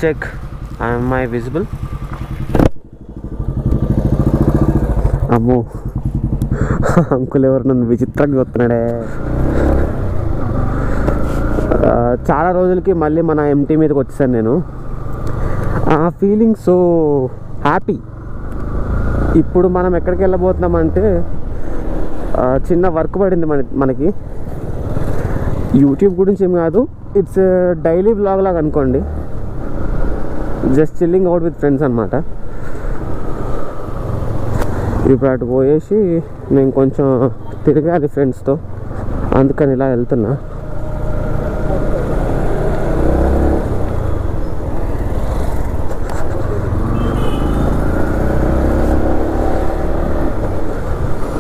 Check am I visible? అమ్మో uncle ఎవరు నన్ను విచిత్రంగా వస్తున్నాడే. చాలా రోజులకి మళ్ళీ మన ఎంటీ మీదకి వచ్చేసాను నేను. ఆ ఫీలింగ్ సో హ్యాపీ. ఇప్పుడు మనం ఎక్కడికి వెళ్ళబోతున్నామంటే చిన్న వర్క్ పడింది మనకి. యూట్యూబ్ గురించి ఏం కాదు, ఇట్స్ డైలీ వ్లాగ్ లాగా అనుకోండి. Just chilling out with friends అనమాట. ఇప్పుడు అటు పోయేసి నేను కొంచెం తిరగాలి ఫ్రెండ్స్తో, అందుకని ఇలా వెళ్తున్నా.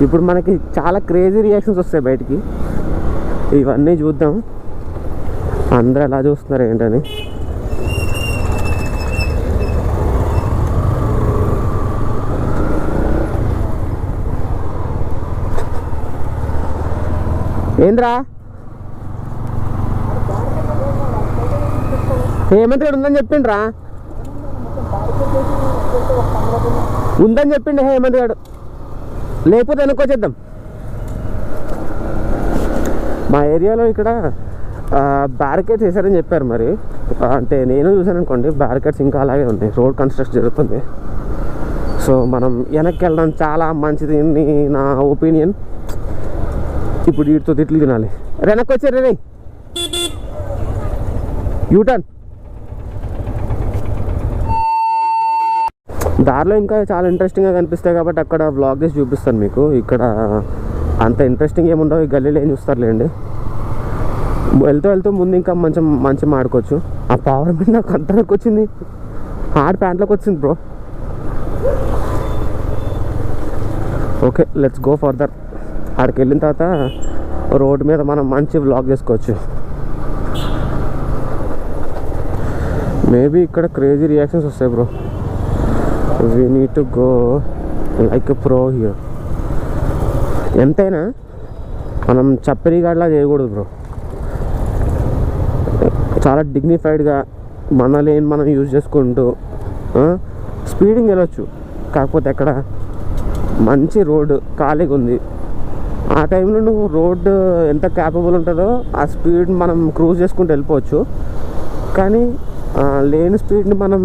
ఇప్పుడు మనకి చాలా క్రేజీ రియాక్షన్స్ వస్తాయి బయటికి. ఇవన్నీ చూద్దాం అందరూ ఎలా చూస్తున్నారు ఏంటని. ఏంద్రా హేమంత్ గడు ఉందని చెప్పిండ్రా, ఉందని చెప్పిండు హేమంత్ గడు, లేకపోతే వెనుకొచ్చేద్దాం. మా ఏరియాలో ఇక్కడ బ్యారికేడ్స్ వేసారని చెప్పారు. మరి అంటే నేను చూసాను అనుకోండి, బ్యారికేడ్స్ ఇంకా అలాగే ఉన్నాయి. రోడ్ కన్స్ట్రక్షన్ జరుగుతుంది. సో మనం వెనక్కి వెళ్ళడం చాలా మంచిది నా ఒపీనియన్. ఇప్పుడు వీటితో తిట్లు తినాలి. వెనక్కి వచ్చారు రే, యూటర్న్. దారిలో ఇంకా చాలా ఇంట్రెస్టింగ్గా కనిపిస్తాయి కాబట్టి అక్కడ వ్లాగ్ చేసి చూపిస్తాను మీకు. ఇక్కడ అంత ఇంట్రెస్టింగ్ ఏముండవు, ఈ గల్లీలో ఏం చూస్తారులేండి. వెళ్తూ ముందు ఇంకా మంచి మాడుకోవచ్చు. ఆ పవర్ మీద నాకు అంతవరకు వచ్చింది, హార్డ్ ప్యాంట్లోకి వచ్చింది bro. Okay, let's go further. అక్కడికి వెళ్ళిన తర్వాత రోడ్డు మీద మనం మంచి వ్లాగ్ చేసుకోవచ్చు. మేబీ ఇక్కడ క్రేజీ రియాక్షన్స్ వస్తాయి bro. We need to go like a pro here. ఎంతైనా మనం చప్పరిగాడ్లా చేయకూడదు బ్రో. చాలా డిగ్నిఫైడ్గా మన లేన్ మనం యూజ్ చేసుకుంటూ స్పీడింగ్ వెళ్ళొచ్చు. కాకపోతే అక్కడ మంచి రోడ్డు ఖాళీగా ఉంది. ఆ టైంలో నువ్వు రోడ్డు ఎంత క్యాపబుల్ ఉంటుందో ఆ స్పీడ్ మనం క్రూజ్ చేసుకుంటూ వెళ్ళిపోవచ్చు. కానీ లేని స్పీడ్ని మనం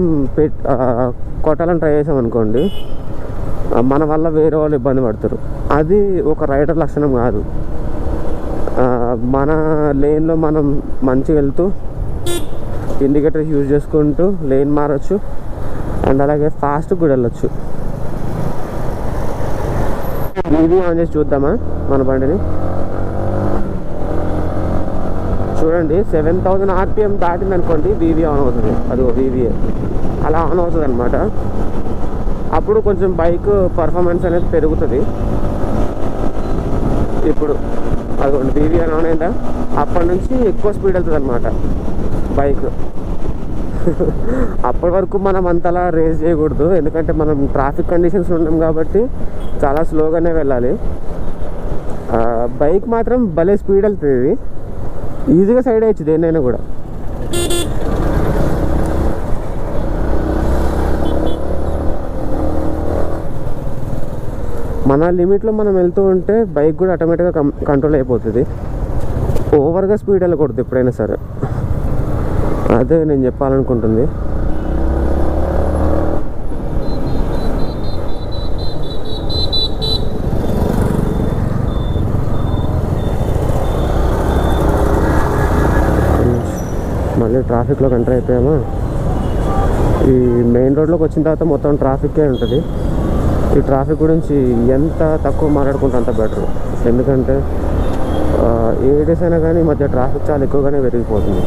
కొట్టాలని ట్రై చేసామనుకోండి, మన వల్ల వేరే వాళ్ళు ఇబ్బంది పడతారు. అది ఒక రైడర్ లక్షణం కాదు. మన లేన్లో మనం మంచిగా వెళ్తూ ఇండికేటర్స్ యూజ్ చేసుకుంటూ లేన్ మారచ్చు, అండ్ అలాగే ఫాస్ట్ కూడా వెళ్ళొచ్చు. వీవీ ఆన్ చేసి చూద్దామా మన బండిని. చూడండి 7000 RPM దాటింది అనుకోండి, వీవీ ఆన్ అవుతుంది. అదిగో వీవీఏ అలా ఆన్ అవుతుంది అనమాట. అప్పుడు కొంచెం బైక్ పర్ఫార్మెన్స్ అనేది పెరుగుతుంది. ఇప్పుడు అదిగోండి వీవీ ఆన్ అయిందా, అప్పటి నుంచి ఎక్కువ స్పీడ్ వెళ్తుంది అనమాట బైక్. అప్పటి వరకు మనం అంతలా రేస్ చేయకూడదు, ఎందుకంటే మనం ట్రాఫిక్ కండిషన్స్ ఉన్నాం కాబట్టి చాలా స్లోగానే వెళ్ళాలి. బైక్ మాత్రం భలే స్పీడ్ వెళ్తుంది, ఈజీగా సైడ్ అయ్యచ్చు దేన్నైనా కూడా. మన లిమిట్లో మనం వెళ్తూ ఉంటే బైక్ కూడా ఆటోమేటిక్గా కంట్రోల్ అయిపోతుంది. ఓవర్గా స్పీడ్ వెళ్ళకూడదు ఎప్పుడైనా సరే, అదే నేను చెప్పాలనుకుంటుంది. మళ్ళీ ట్రాఫిక్లోకి ఎంటర్ అయిపోయామా. ఈ మెయిన్ రోడ్లోకి వచ్చిన తర్వాత మొత్తం ట్రాఫిక్కే ఉంటుంది. ఈ ట్రాఫిక్ గురించి ఎంత తక్కువ మాట్లాడుకుంటే అంత బెటర్. ఎందుకంటే ఏ డేస్ అయినా కానీ ఈ మధ్య ట్రాఫిక్ చాలా ఎక్కువగానే పెరిగిపోతుంది.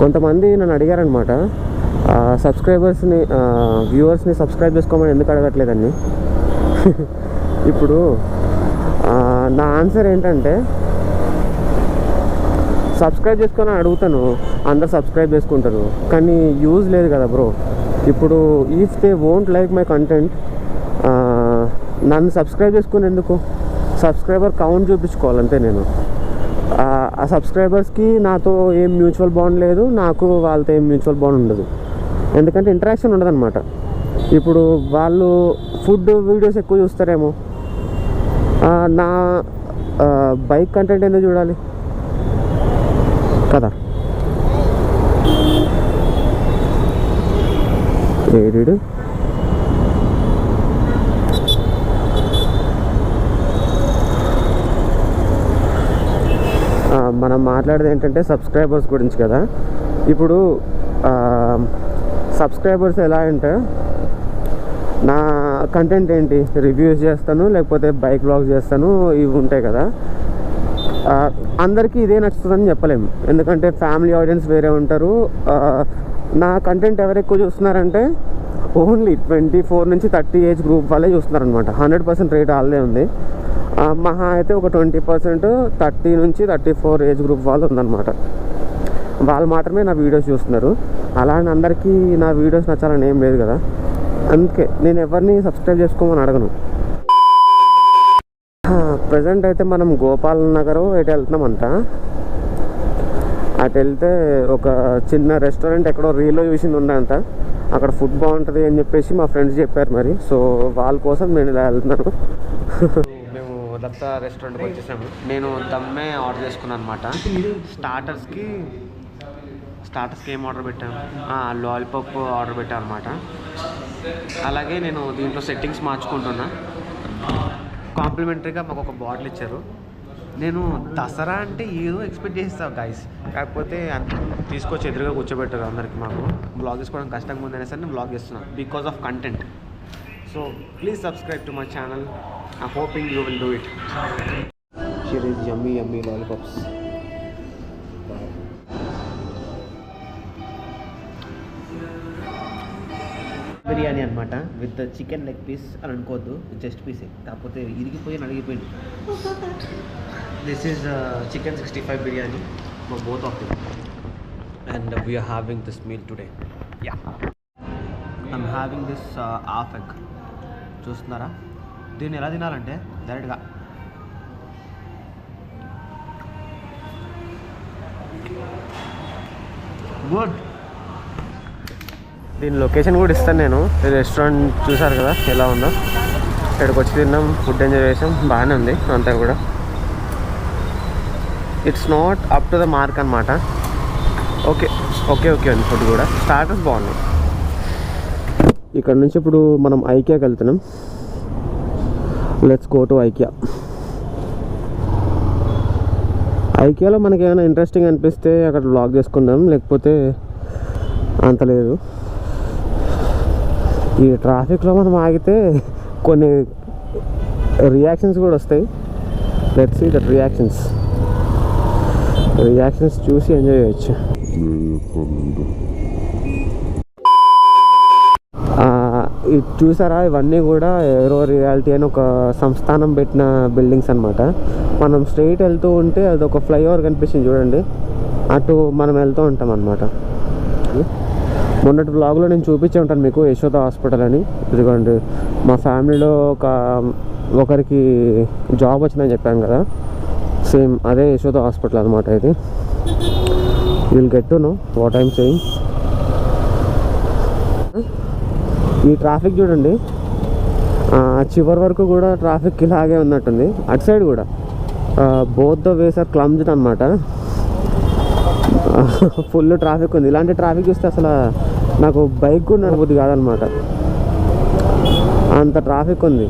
కొంతమంది నన్ను అడిగారనమాట, సబ్స్క్రైబర్స్ని వ్యూవర్స్ని సబ్స్క్రైబ్ చేసుకోమని ఎందుకు అడగట్లేదని. ఇప్పుడు నా ఆన్సర్ ఏంటంటే, సబ్స్క్రైబ్ చేసుకొని అడుగుతాను, అందరు సబ్స్క్రైబ్ చేసుకుంటారు, కానీ యూజ్ లేదు కదా బ్రో. ఇప్పుడు if they won't like my content, నన్ను సబ్స్క్రైబ్ చేసుకుని ఎందుకు? సబ్స్క్రైబర్ కౌంట్ చూపించుకోవాలంతే నేను. ఆ సబ్స్క్రైబర్స్కి నాతో ఏం మ్యూచువల్ బాండ్ లేదు, నాకు వాళ్ళతో ఏం మ్యూచువల్ బాండ్ ఉండదు. ఎందుకంటే ఇంటరాక్షన్ ఉండదన్నమాట. ఇప్పుడు వాళ్ళు ఫుడ్ వీడియోస్ ఎక్కువ చూస్తారేమో, నా బైక్ కంటెంట్ ఎందుకు చూడాలి కదా. ఏడు మనం మాట్లాడేది ఏంటంటే సబ్స్క్రైబర్స్ గురించి కదా. ఇప్పుడు సబ్స్క్రైబర్స్ ఎలా అంటే, నా కంటెంట్ ఏంటి, రివ్యూస్ చేస్తాను, లేకపోతే బైక్ వ్లాగ్స్ చేస్తాను, ఇవి ఉంటాయి కదా. అందరికీ ఇదే నచ్చుతుందని చెప్పలేము, ఎందుకంటే ఫ్యామిలీ ఆడియన్స్ వేరే ఉంటారు. నా కంటెంట్ ఎవరు ఎక్కువ చూస్తున్నారంటే ఓన్లీ 24 నుంచి 30 ఏజ్ గ్రూప్ వాళ్ళే చూస్తున్నారనమాట. 100% రేట్ వాళ్ళదే ఉంది. మహా అయితే ఒక 20% 30 నుంచి 34 ఏజ్ గ్రూప్ వాళ్ళు ఉందన్నమాట. వాళ్ళు మాత్రమే నా వీడియోస్ చూస్తున్నారు. అలా అని అందరికీ నా వీడియోస్ నచ్చాలని ఏం లేదు కదా. అందుకే నేను ఎవరిని సబ్స్క్రైబ్ చేసుకోమని అడగను. ప్రజెంట్ అయితే మనం గోపాల్ నగర్ ఎటు వెళ్తున్నామంట. అటు వెళ్తే ఒక చిన్న రెస్టారెంట్ ఎక్కడో రీల్లో చూసింది ఉండంట, అక్కడ ఫుడ్ బాగుంటుంది అని చెప్పేసి మా ఫ్రెండ్స్ చెప్పారు మరి. సో వాళ్ళ కోసం నేను ఇలా వెళ్తున్నాను. మేము దత్తా రెస్టారెంట్కి వచ్చేసాము. నేను దమ్మే ఆర్డర్ చేసుకున్నాను అనమాట. స్టార్టర్స్కి ఏం ఆర్డర్ పెట్టాను, లాలీపాప్ ఆర్డర్ పెట్టాను అనమాట. అలాగే నేను దీంట్లో సెట్టింగ్స్ మార్చుకుంటున్నా. కాంప్లిమెంటరీగా మాకు ఒక బాటిల్ ఇచ్చారు. నేను దసరా అంటే ఏదో ఎక్స్పెక్ట్ చేస్తాను గైస్, కాకపోతే తీసుకొచ్చి ఎదురుగా కూర్చోబెట్టారు అందరికి. మాకు బ్లాగ్ చేసుకోవడం కష్టంగా ఉందనే సరే నేను బ్లాగ్ చేస్తున్నాను because of content. So please subscribe to my channel. I hoping you will do it. Here is yummy lollipops. Biryani అనమాట విత్ చికెన్ లెగ్ పీస్ అని అనుకోవద్దు, జస్ట్ పీసే, కాకపోతే ఇరిగిపోయి నలిగిపోయింది. This is chicken 65 biryani for both of them and we're having this meal today. Yeah, I'm having this half egg. చూస్తున్నారా, దీన్ని ఎలా తినాలంటే డైరెక్ట్గా గుడ్. దీని లొకేషన్ కూడా ఇస్తాను నేను. రెస్టారెంట్ చూసారు కదా ఎలా ఉందో, ఇక్కడికి వచ్చి తిన్నాం, ఫుడ్ ఎంజాయ్ చేసాం, బాగానే ఉంది అంతా కూడా. It's not up to the mark అనమాట. ఓకే ఉంది ఫుడ్ కూడా. స్టార్టర్స్ బాగున్నాయి. ఇక్కడ నుంచి ఇప్పుడు మనం ఐకియాకి వెళ్తున్నాం. Let's go to IKEA. ఐకియాలో మనకి ఏమైనా ఇంట్రెస్టింగ్ అనిపిస్తే అక్కడ వ్లాగ్ చేసుకుందాం, లేకపోతే అంత లేదు. ఈ ట్రాఫిక్లో మనం ఆగితే కొన్ని రియాక్షన్స్ కూడా వస్తాయి. లెట్స్ సీ దట్ రియాక్షన్స్ చూసి ఎంజాయ్ చేయొచ్చు. ఇది చూసారా, ఇవన్నీ కూడా ఏరో రియాలిటీ అని ఒక సంస్థానం పెట్టిన బిల్డింగ్స్ అనమాట. మనం స్ట్రైట్ వెళ్తూ ఉంటే అది ఒక ఫ్లైఓవర్ కనిపిస్తుంది చూడండి, అటు మనం వెళ్తూ ఉంటాం అనమాట. మొన్నటి బ్లాగ్లో నేను చూపించే ఉంటాను మీకు యశోద హాస్పిటల్ అని. ఇదిగోండి, మా ఫ్యామిలీలో ఒకరికి జాబ్ వచ్చిందని చెప్పాను కదా, సేమ్ అదే యశోద హాస్పిటల్ అనమాట ఇది. You will get to know what I'm saying. ఈ ట్రాఫిక్ చూడండి, చివరి వరకు కూడా ట్రాఫిక్ ఇలాగే ఉన్నట్టుంది. అటు సైడ్ కూడా బోత్ ద వేస్ ఆర్ క్లమ్జ్డ్ అనమాట. ఫుల్ ట్రాఫిక్ ఉంది. ఇలాంటి ట్రాఫిక్ చూస్తే అసలు నాకు బైక్ కూడా నడబుద్ది కాదనమాట, అంత ట్రాఫిక్ ఉంది.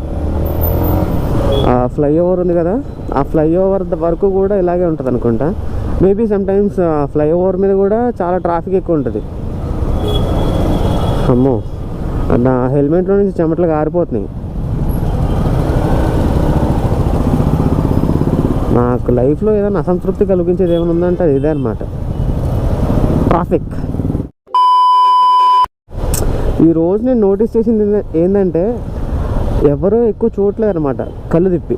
ఫ్లైఓవర్ ఉంది కదా, ఆ ఫ్లైఓవర్ వరకు కూడా ఇలాగే ఉంటుంది అనుకుంటా. మేబీ సమ్టైమ్స్ ఫ్లైఓవర్ మీద కూడా చాలా ట్రాఫిక్ ఎక్కువ ఉంటుంది. అమ్మో, నా హెల్మెట్లో నుంచి చెమటలు కారిపోతున్నాయి. నాకు లైఫ్లో ఏదైనా అసంతృప్తి కలిగించేది ఏమైనా ఉందంటే అది ఇదే అనమాట. ట్రాఫిక్. ఈరోజు నేను నోటీస్ చేసింది ఏంటంటే ఎవరో ఎక్కువ చూడట్లేదు అనమాట కళ్ళు తిప్పి.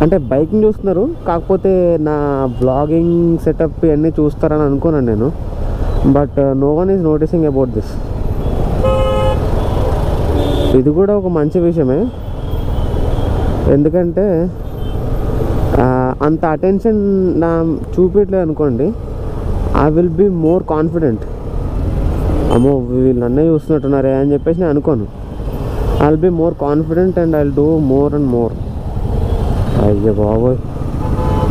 అంటే బైకింగ్ చూస్తున్నారు, కాకపోతే నా వ్లాగింగ్ సెటప్ ఇవన్నీ చూస్తారని అనుకున్నాను నేను. But no one is noticing about this. ఇది కూడా ఒక మంచి విషయమే, ఎందుకంటే అంత అటెన్షన్ నా చూపించలేదు అనుకోండి, I will be more confident. అమ్మో వీళ్ళు నన్నే చూస్తున్నట్టున్నారే అని చెప్పేసి నేను అనుకోను. I will be more confident and I will do more and more. అయ్యో బాబోయ్,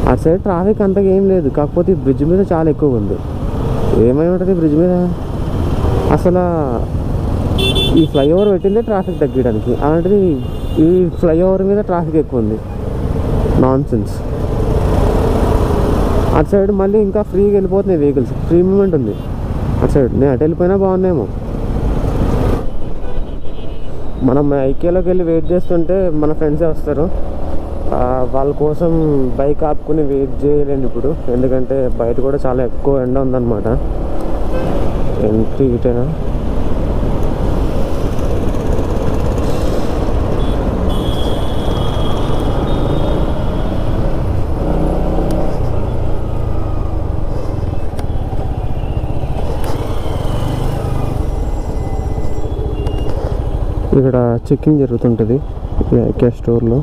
అటు సైడ్ ట్రాఫిక్ అంతగా ఏం లేదు, కాకపోతే ఈ బ్రిడ్జ్ మీద చాలా ఎక్కువ ఉంది. ఏమై ఉంటుంది బ్రిడ్జ్ మీద? అసలు ఈ ఫ్లైఓవర్ పెట్టిందే ట్రాఫిక్ తగ్గడానికి, అలాంటిది ఈ ఫ్లైఓవర్ మీద ట్రాఫిక్ ఎక్కువ ఉంది. Non sense. అటు సైడ్ మళ్ళీ ఇంకా ఫ్రీగా వెళ్ళిపోతున్నాయి వెహికల్స్, ఫ్రీ మూమెంట్ ఉంది అటు సైడ్. నేను అటు వెళ్ళిపోయినా బాగున్నాయేమో. మనం ఐకేలోకి వెళ్ళి వెయిట్ చేస్తుంటే మన ఫ్రెండ్సే వస్తారు, వాళ్ళ కోసం బైక్ ఆపుకుని వెయిట్ చేయలేండి ఇప్పుడు, ఎందుకంటే బయట కూడా చాలా ఎక్కువ ఎండ ఉందన్నమాట. ఎంట్రీ ఇటేనా? ఇక్కడ చెక్కింగ్ జరుగుతుంటుంది ఈ ఐకే స్టోర్లో.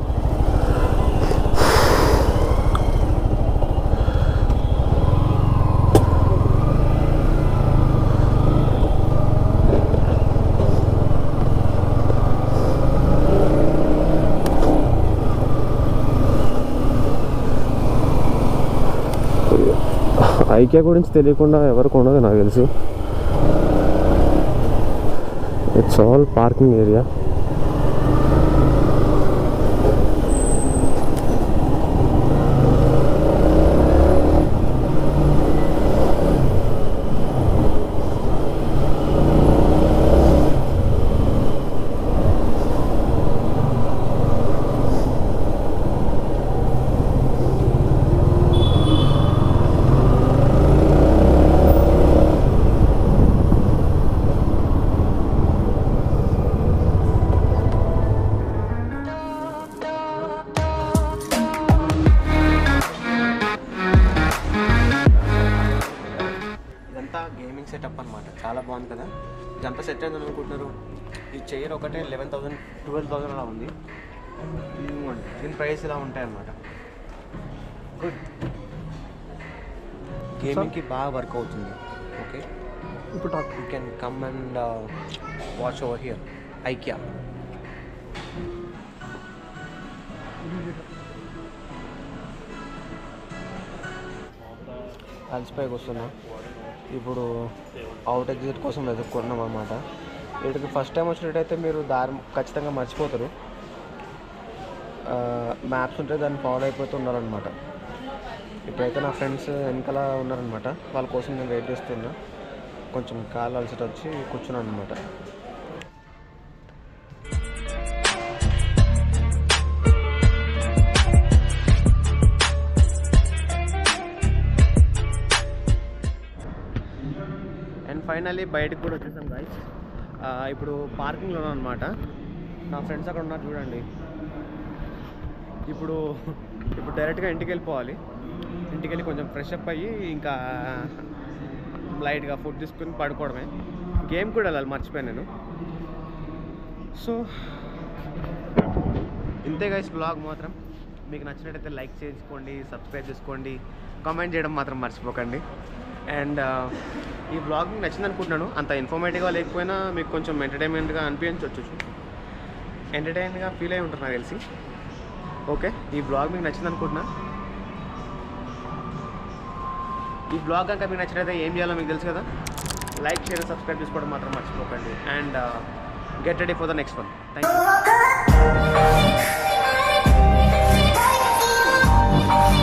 ఐకే గురించి తెలియకుండా ఎవరికి ఉండదు నాకు తెలుసు. It's all parking area. Gaming setup అనమాట, చాలా బాగుంది కదా. ఇదంతా సెట్ అయిందని అనుకుంటున్నారు. ఈ చైర్ ఒకటే 11,000 12,000 అలా ఉంది. దీని ప్రైస్ ఇలా ఉంటాయి అన్నమాట. గుడ్, గేమింగ్కి బాగా వర్క్ అవుతుంది. ఓకే, ఇప్పుడు you can come and watch over here IKEA. అలసిపైకి వస్తున్నా. ఇప్పుడు అవుట్ ఎగ్జిట్ కోసం వెతుక్కున్నాం అన్నమాట. వీటికి ఫస్ట్ టైం వచ్చినట్టయితే మీరు దారి ఖచ్చితంగా మర్చిపోతారు. మ్యాప్స్ ఉంటే దాన్ని ఫాలో అయిపోతూ ఉండాలన్నమాట. ఇప్పుడైతే నా ఫ్రెండ్స్ వెనకాల ఉన్నారనమాట, వాళ్ళ కోసం నేను వెయిట్ చేస్తున్నా. కొంచెం కాళ్ళు అలసట వచ్చి కూర్చున్నాను అనమాట. అండ్ ఫైనల్లీ బయటకు కూడా వచ్చేసాం గాయ్స్. ఇప్పుడు పార్కింగ్లో ఉన్నాం అనమాట. నా ఫ్రెండ్స్ అక్కడ ఉన్నారు చూడండి. ఇప్పుడు డైరెక్ట్గా ఇంటికి వెళ్ళిపోవాలి. ఇంటికి వెళ్ళి కొంచెం ఫ్రెష్ అప్ అయ్యి ఇంకా లైట్గా ఫుడ్ తీసుకుని పడుకోవడమే. గేమ్ కూడా వెళ్ళాలి, మర్చిపోయాను నేను. సో ఇంతే గైస్ బ్లాగ్. మాత్రం మీకు నచ్చినట్టయితే లైక్ చేసుకోండి, సబ్స్క్రైబ్ చేసుకోండి, కామెంట్ చేయడం మాత్రం మర్చిపోకండి. అండ్ ఈ బ్లాగ్ మీకు నచ్చింది అనుకుంటున్నాను. అంత ఇన్ఫర్మేటివ్గా లేకపోయినా మీకు కొంచెం ఎంటర్టైన్మెంట్గా అనిపించవచ్చు, ఎంటర్టైన్గా ఫీల్ అయి ఉంటారు నాకు తెలిసి. ఓకే, ఈ బ్లాగ్ మీకు నచ్చింది అనుకుంటున్నా. ఈ బ్లాగ్ కనుక మీకు నచ్చినట్లయితే ఏం చేయాలో మీకు తెలుసు కదా. లైక్, షేర్, సబ్స్క్రైబ్ చేసుకోవడం మాత్రం మర్చిపోకండి. And get ready for the next one. Thank you.